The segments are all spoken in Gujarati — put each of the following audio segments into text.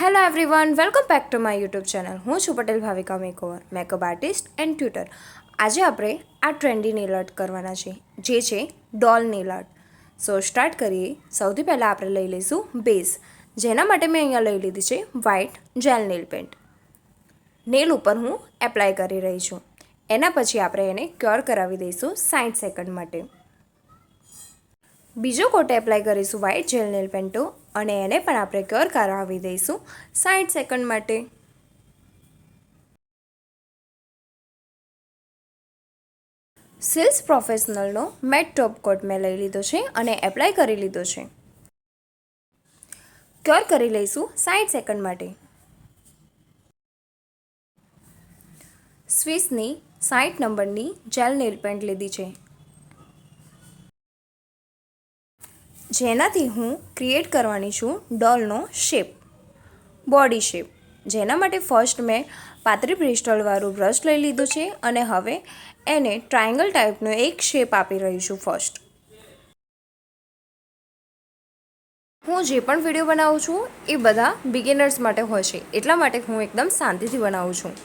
Hello everyone, welcome back to my YouTube channel. હું છું Patel Bhavika makeup artist and tutor. આજે આપણે આ ટ્રેન્ડી નેલ આર્ટ કરવાના છે, જે છે ડોલ નેલ આર્ટ. સો સ્ટાર્ટ કરીએ. સૌથી પહેલાં આપણે લઈ લઈશું બેઝ, જેના માટે મેં અહીંયા લઈ લીધી છે white gel nail paint. Nail ઉપર હું એપ્લાય કરી રહી છું. એના પછી આપણે એને ક્યોર કરાવી દઈશું 60 સેકન્ડ માટે. બીજો કોટ એપ્લાય કરીશું વ્હાઇટ જેલ નેલ પેન્ટો, અને એને પણ આપણે ક્યોર કરાવી દઈશું 60 સેકન્ડ માટે. સિલ્સ પ્રોફેશનલનો મેટ ટોપ કોટ મેં લઈ લીધો છે અને એપ્લાય કરી લીધો છે. ક્યોર કરી લઈશું 60 સેકન્ડ માટે. સ્વિસની 60 નંબરની જેલ નેલ પેન્ટ લીધી છે, જેનાથી હું ક્રિએટ કરવાની છું ડોલનો શેપ, બોડી શેપ. જેના માટે ફર્સ્ટ મેં પાતળી બ્રિસ્ટલવાળું બ્રશ લઈ લીધું છે અને હવે એને ટ્રાયંગલ ટાઈપનો એક શેપ આપી રહી છું. ફર્સ્ટ હું જે પણ વિડીયો બનાવું છું એ બધા બિગિનર્સ માટે હોય છે, એટલા માટે હું એકદમ શાંતિથી બનાવું છું,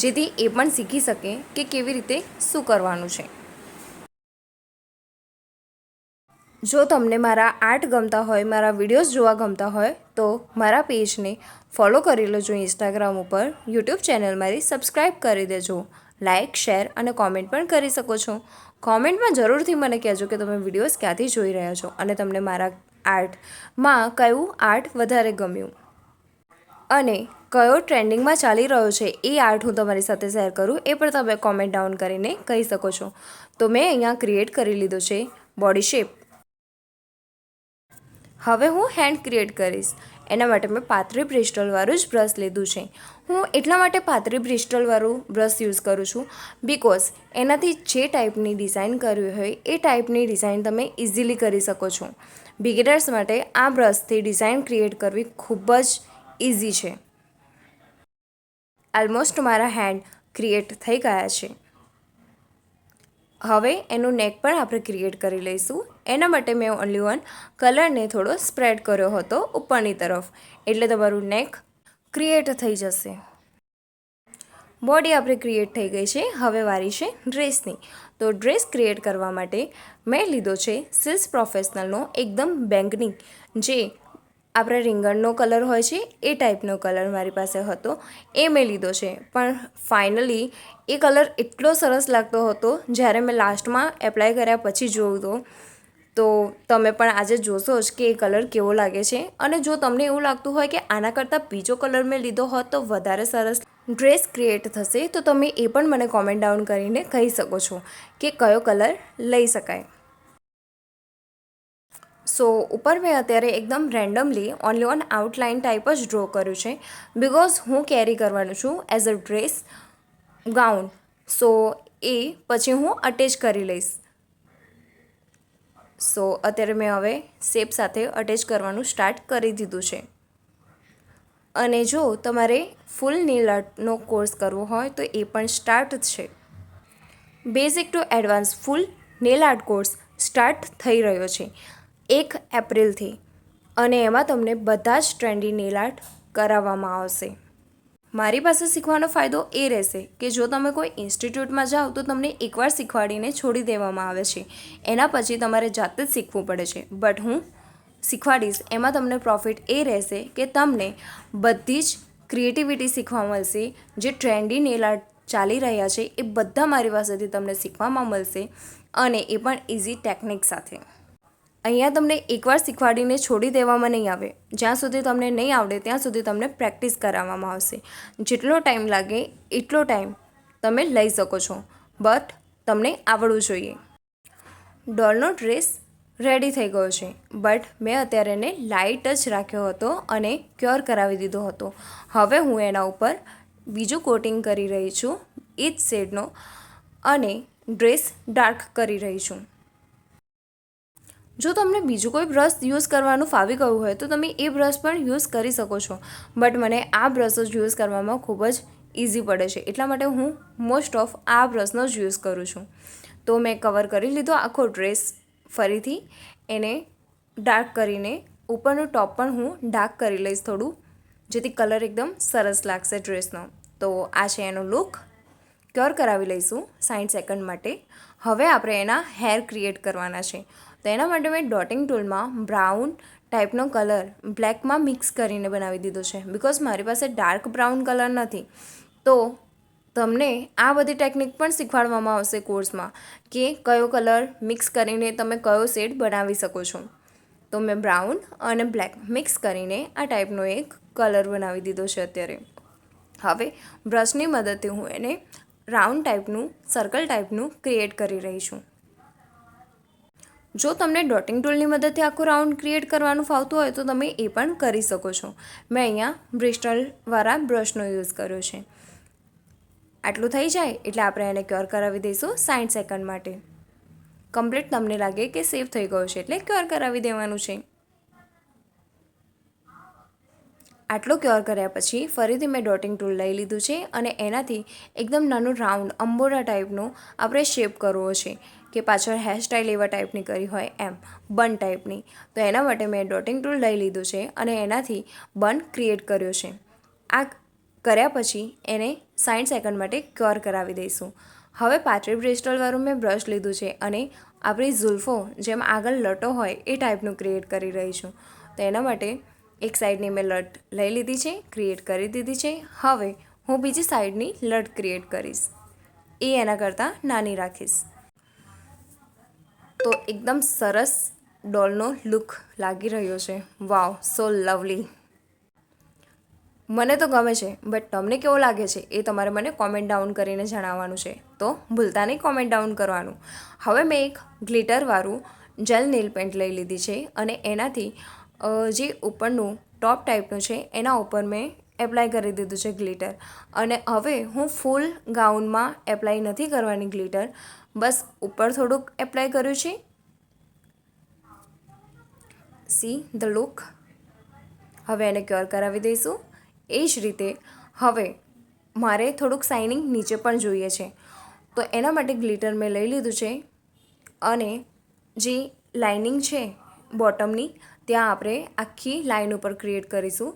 જેથી એ પણ શીખી શકે કે કેવી રીતે શું કરવાનું છે. જો તમને મારા આર્ટ ગમતા હોય, મારા વિડીયોઝ જોવા ગમતા હોય, તો મારા પેજને ફોલો કરી લેજો ઇન્સ્ટાગ્રામ ઉપર. યુટ્યુબ ચેનલ મારી સબસ્ક્રાઈબ કરી દેજો. લાઇક, શેર અને કોમેન્ટ પણ કરી શકો છો. કોમેન્ટમાં જરૂરથી મને કહેજો કે તમે વિડીયોઝ ક્યાંથી જોઈ રહ્યા છો અને તમને મારા આર્ટમાં કયું આર્ટ વધારે ગમ્યું અને કયો ટ્રેન્ડિંગમાં ચાલી રહ્યો છે એ આર્ટ હું તમારી સાથે શેર કરું, એ પણ તમે કોમેન્ટ ડાઉન કરીને કહી શકો છો. તો મેં અહીંયા ક્રિએટ કરી લીધો છે બોડી શેપ. હવે હું હેન્ડ ક્રિએટ કરીશ. એના માટે મેં પાતળી બ્રિસ્ટલવાળું જ બ્રશ લીધું છે. હું એટલા માટે પાતળી બ્રિસ્ટલવાળું બ્રશ યુઝ કરું છું બિકોઝ એનાથી જે ટાઈપની ડિઝાઇન કરવી હોય એ ટાઈપની ડિઝાઇન તમે ઇઝીલી કરી શકો છો. બિગિનર્સ માટે આ બ્રશથી ડિઝાઇન ક્રિએટ કરવી ખૂબ જ ઇઝી છે. ઓલમોસ્ટ મારા હેન્ડ ક્રિએટ થઈ ગયા છે. હવે એનું નેક પણ આપણે ક્રિએટ કરી લઈશું. એના માટે મેં ઓનલી વન કલરને થોડો સ્પ્રેડ કર્યો હતો ઉપરની તરફ, એટલે તમારું નેક ક્રિએટ થઈ જશે. બોડી આપણે ક્રિએટ થઈ ગઈ છે. હવે વારી છે ડ્રેસની. તો ડ્રેસ ક્રિએટ કરવા માટે મેં લીધો છે સિલ્સ પ્રોફેશનલનો એકદમ બેંગની, જે આપણે રીંગણનો કલર હોય છે એ ટાઈપનો કલર મારી પાસે હતો, એ મેં લીધો છે. પણ ફાઇનલી એ કલર એટલો સરસ લાગતો હતો, જ્યારે મેં લાસ્ટમાં એપ્લાય કર્યા પછી જોયું તો તમે પણ આજે જોશો જ કે એ કલર કેવો લાગે છે. અને જો તમને એવું લાગતું હોય કે આના કરતાં બીજો કલર મેં લીધો હોત તો વધારે સરસ ડ્રેસ ક્રિએટ થશે, તો તમે એ પણ મને કોમેન્ટ ડાઉન કરીને કહી શકો છો કે કયો કલર લઈ શકાય. સો ઉપર મેં અત્યારે એકદમ randomly only on outline type જ ડ્રો કર્યું છે, બિકોઝ હું કેરી કરવાનું છું એઝ અ ડ્રેસ ગાઉન. સો એ પછી હું અટેચ કરી લઈશ. સો અત્યારે મેં હવે શેપ સાથે અટેચ કરવાનું સ્ટાર્ટ કરી દીધું છે. અને જો તમારે ફૂલ નેલ આર્ટનો કોર્સ કરવો હોય તો એ પણ સ્ટાર્ટ છે. Basic to advance full nail art course start થઈ રહ્યો છે 1 એપ્રિલથી, અને એમાં તમને બધા જ ટ્રેન્ડી નેલ આર્ટ કરાવવામાં આવશે. મારી પાસે શીખવાનો ફાયદો એ રહેશે કે જો તમે કોઈ ઇન્સ્ટિટ્યૂટમાં જાઓ તો તમને એકવાર શીખવાડીને છોડી દેવામાં આવે છે, એના પછી તમારે જાતે જ શીખવું પડે છે. બટ હું શીખવાડીશ, એમાં તમને પ્રોફિટ એ રહેશે કે તમને બધી જ ક્રિએટિવિટી શીખવા મળશે. જે ટ્રેન્ડી નેલ આર્ટ ચાલી રહ્યા છે એ બધા મારી પાસેથી તમને શીખવામાં મળશે, અને એ પણ ઇઝી ટેકનિક સાથે. અહીંયા તમને એકવાર શીખવાડીને છોડી દેવામાં નહીં આવે. જ્યાં સુધી તમને નહીં આવડે ત્યાં સુધી તમને પ્રેક્ટિસ કરાવવામાં આવશે. જેટલો ટાઈમ લાગે એટલો ટાઈમ તમે લઈ શકો છો, બટ તમને આવડવું જોઈએ. ડોલનો ડ્રેસ રેડી થઈ ગયો છે, બટ મેં અત્યારે એને લાઇટ જ રાખ્યો હતો અને ક્યોર કરાવી દીધો હતો. હવે હું એના ઉપર બીજું કોટિંગ કરી રહી છું એ જ શેડનો, અને ડ્રેસ ડાર્ક કરી રહી છું. જો તમને બીજું કોઈ બ્રશ યુઝ કરવાનું ફાવી ગયું હોય તો તમે એ બ્રશ પણ યુઝ કરી શકો છો, બટ મને આ બ્રશ જ યુઝ કરવામાં ખૂબ જ ઇઝી પડે છે, એટલા માટે હું મોસ્ટ ઓફ આ બ્રશનો જ યુઝ કરું છું. તો મેં કવર કરી લીધો આખો ડ્રેસ. ફરીથી એને ડાર્ક કરીને ઉપરનું ટોપ પણ હું ડાર્ક કરી લઈશ થોડું, જેથી કલર એકદમ સરસ લાગશે ડ્રેસનો. તો આ છે એનો લુક. ક્યોર કરાવી લઈશું 60 સેકન્ડ માટે. હવે આપણે એના હેર ક્રિએટ કરવાના છે. તો એના માટે મેં ડોટિંગ ટૂલમાં બ્રાઉન ટાઈપનો કલર બ્લેકમાં મિક્સ કરીને બનાવી દીધો છે, બિકોઝ મારી પાસે ડાર્ક બ્રાઉન કલર નથી. તો તમને આ બધી ટેકનિક પણ શીખવાડવામાં આવશે કોર્સમાં કે કયો કલર મિક્સ કરીને તમે કયો શેડ બનાવી શકો છો. તો મેં બ્રાઉન અને બ્લેક મિક્સ કરીને આ ટાઈપનો એક કલર બનાવી દીધો છે અત્યારે. હવે બ્રશની મદદથી હું એને રાઉન્ડ ટાઈપનું સર્કલ ટાઈપનું ક્રિએટ કરી રહી છું. જો તમને ડોટિંગ ટૂલની મદદથી આખું રાઉન્ડ ક્રિએટ કરવાનું ફાવતું હોય તો તમે એ પણ કરી શકો છો. મેં અહીંયા બ્રિસ્ટલવાળા બ્રશનો યુઝ કર્યો છે. આટલું થઈ જાય એટલે આપણે એને ક્યોર કરાવી દઈશું 60 સેકન્ડ માટે. કમ્પ્લીટ તમને લાગે કે સેવ થઈ ગયો છે એટલે ક્યોર કરાવી દેવાનું છે. આટલો ક્યોર કર્યા પછી ફરીથી મેં ડોટિંગ ટૂલ લઈ લીધું છે અને એનાથી એકદમ નાનું રાઉન્ડ અંબોરા ટાઈપનો આપણે શેપ કરવો છે કે પાછળ હેરસ્ટાઈલ એવા ટાઈપની કરી હોય એમ, બન ટાઈપની. તો એના માટે મેં ડોટિંગ ટૂલ લઈ લીધું છે અને એનાથી બન ક્રિએટ કર્યો છે. આ કર્યા પછી એને 60 સેકન્ડ માટે ક્યોર કરાવી દઈશું. હવે પાતળી બ્રિસ્ટલવાળું મેં બ્રશ લીધું છે અને આપણી ઝુલ્ફો જેમ આગળ લટો હોય એ ટાઈપનું ક્રિએટ કરી રહી છું. તો એના માટે એક સાઈડની મેં લટ લઈ લીધી છે, ક્રિએટ કરી દીધી છે. હવે હું બીજી સાઈડની લટ ક્રિએટ કરીશ, એ એના કરતાં નાની રાખીશ. તો એકદમ સરસ ડોલનો લુક લાગી રહ્યો છે. વાવ, સો લવલી. મને તો ગમે છે, બટ તમને કેવો લાગે છે એ તમારે મને કોમેન્ટ ડાઉન કરીને જણાવવાનું છે. તો ભૂલતા નહીં કોમેન્ટ ડાઉન કરવાનું. હવે મેં એક ગ્લિટરવાળું જેલ નેલ પેન્ટ લઈ લીધી છે અને એનાથી જે ઉપરનું ટોપ ટાઈપનું છે એના ઉપર મેં એપ્લાય કરી દીધું છે ગ્લિટર. અને હવે હું ફૂલ ગાઉનમાં એપ્લાય નથી કરવાની ગ્લિટર, બસ ઉપર થોડુંક એપ્લાય કર્યું છે. See the look. હવે એને ક્યોર કરાવી દઈશું. એ જ રીતે હવે મારે થોડુંક શાઇનિંગ નીચે પણ જોઈએ છે, તો એના માટે ગ્લિટર મેં લઈ લીધું છે અને જે લાઇનિંગ છે બોટમની ત્યાં આપણે આખી લાઇન ઉપર ક્રિએટ કરીશું.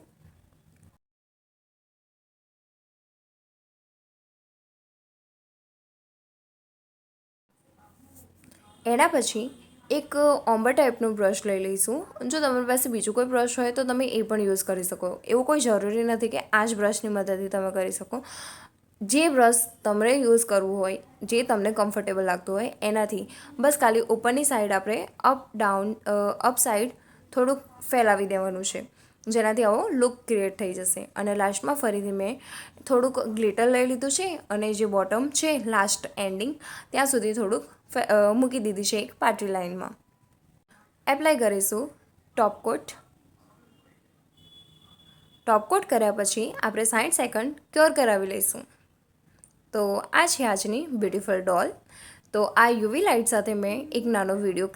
એના પછી એક ઓમ્બર ટાઈપનું બ્રશ લઈ લઈશું. જો તમારી પાસે બીજું કોઈ બ્રશ હોય તો તમે એ પણ યુઝ કરી શકો. એવું કોઈ જરૂરી નથી કે આ જ બ્રશની મદદથી તમે કરી શકો. જે બ્રશ તમારે યુઝ કરવું હોય, જે તમને કમ્ફર્ટેબલ લાગતું હોય એનાથી બસ ખાલી ઉપરની સાઈડ આપણે અપ સાઈડ થોડુંક ફેલાવી દેવાનું છે, જેનાથી આવો લુક ક્રિએટ થઈ જશે. અને લાસ્ટમાં ફરીથી મેં થોડુંક ગ્લિટર લઈ લીધું છે અને જે બોટમ છે લાસ્ટ એન્ડિંગ ત્યાં સુધી થોડુંક મૂકી દીધી છે એક પાતળી લાઇનમાં. એપ્લાય કરીશું ટોપકોટ. ટોપકોટ કર્યા પછી આપણે 60 સેકન્ડ ક્યોર કરાવી લઈશું. તો આ છે આજની બ્યુટીફુલ ડોલ. તો આ યુવી લાઇટ સાથે મેં એક નાનો વિડીયો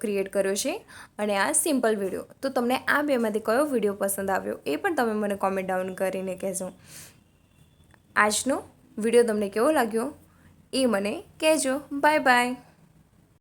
ક્રિએટ કર્યો છે અને આ સિમ્પલ વિડીયો. તો તમને આ બેમાંથી કયો વિડીયો પસંદ આવ્યો એ પણ તમે મને કોમેન્ટ ડાઉન કરીને કહેજો. આજનો વિડીયો તમને કેવો લાગ્યો એ મને કહેજો. Bye bye.